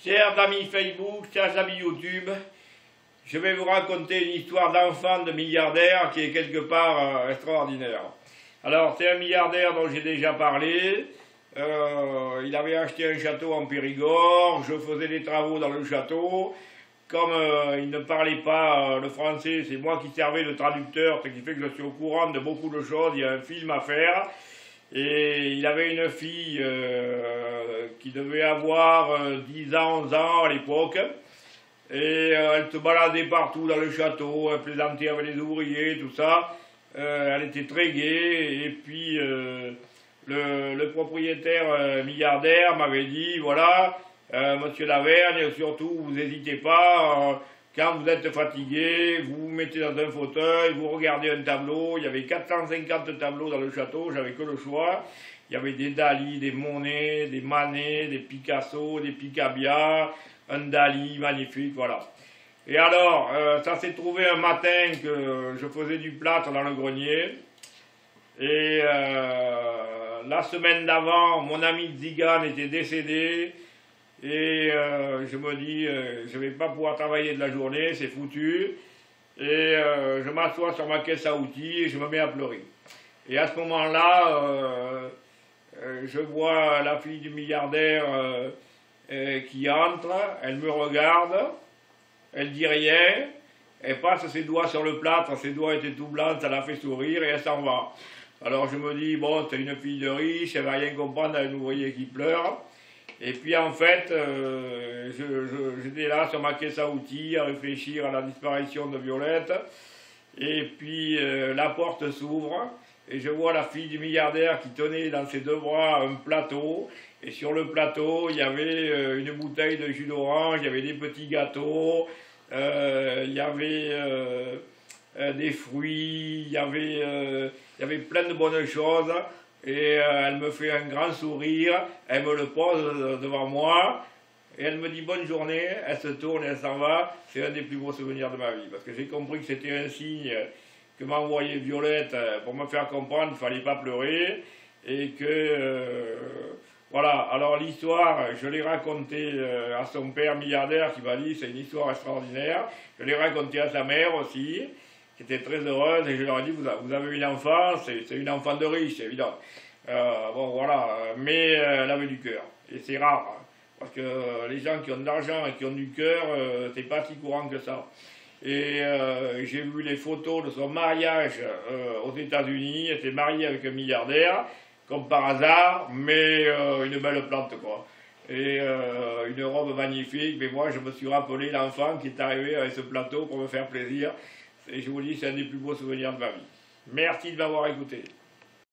Chers amis Facebook, chers amis YouTube, je vais vous raconter une histoire d'enfant de milliardaire qui est quelque part extraordinaire. Alors, c'est un milliardaire dont j'ai déjà parlé. Il avait acheté un château en Périgord, je faisais des travaux dans le château. Comme il ne parlait pas le français, c'est moi qui servais de traducteur, ce qui fait que je suis au courant de beaucoup de choses, il y a un film à faire. Et il avait une fille qui devait avoir 10 ans, 11 ans à l'époque. Et elle se baladait partout dans le château, elle plaisantait avec les ouvriers, tout ça. Elle était très gaie. Et puis le propriétaire milliardaire m'avait dit, voilà, monsieur Lavergne, surtout vous n'hésitez pas, quand vous êtes fatigué, vous vous mettez dans un fauteuil, vous regardez un tableau. Il y avait 450 tableaux dans le château, j'avais que le choix. Il y avait des Dali, des Monet, des Manet, des Picasso, des Picabia, un Dali magnifique, voilà. Et alors, ça s'est trouvé un matin que je faisais du plâtre dans le grenier. Et la semaine d'avant, mon ami Zigan était décédé. Et je me dis, je ne vais pas pouvoir travailler de la journée, c'est foutu. Et je m'assois sur ma caisse à outils et je me mets à pleurer. Et à ce moment-là, je vois la fille du milliardaire qui entre, elle me regarde, elle dit rien, elle passe ses doigts sur le plâtre, ses doigts étaient tout blancs, ça la fait sourire et elle s'en va. Alors je me dis, bon, c'est une fille de riche, elle va rien comprendre à un ouvrier qui pleure. Et puis en fait, j'étais là sur ma caisse à outils à réfléchir à la disparition de Violette. Et puis la porte s'ouvre et je vois la fille du milliardaire qui tenait dans ses deux bras un plateau. Et sur le plateau, il y avait une bouteille de jus d'orange, il y avait des petits gâteaux, il y avait des fruits, il y avait plein de bonnes choses. Et elle me fait un grand sourire, elle me le pose devant moi, et elle me dit bonne journée, elle se tourne et elle s'en va. C'est un des plus beaux souvenirs de ma vie, parce que j'ai compris que c'était un signe que m'a envoyé Violette pour me faire comprendre qu'il ne fallait pas pleurer, et que, voilà. Alors l'histoire, je l'ai racontée à son père milliardaire qui m'a dit c'est une histoire extraordinaire, je l'ai racontée à sa mère aussi, qui était très heureuse, et je leur ai dit, vous avez une enfant, c'est une enfant de riche, c'est évident. Bon, voilà, mais elle avait du cœur, et c'est rare, hein, parce que les gens qui ont de l'argent et qui ont du cœur, c'est pas si courant que ça. Et j'ai vu les photos de son mariage aux États-Unis, elle était mariée avec un milliardaire, comme par hasard, mais une belle plante, quoi. Et une robe magnifique, mais moi je me suis rappelé l'enfant qui est arrivé avec ce plateau pour me faire plaisir. Et je vous dis, c'est un des plus beaux souvenirs de ma vie. Merci de m'avoir écouté.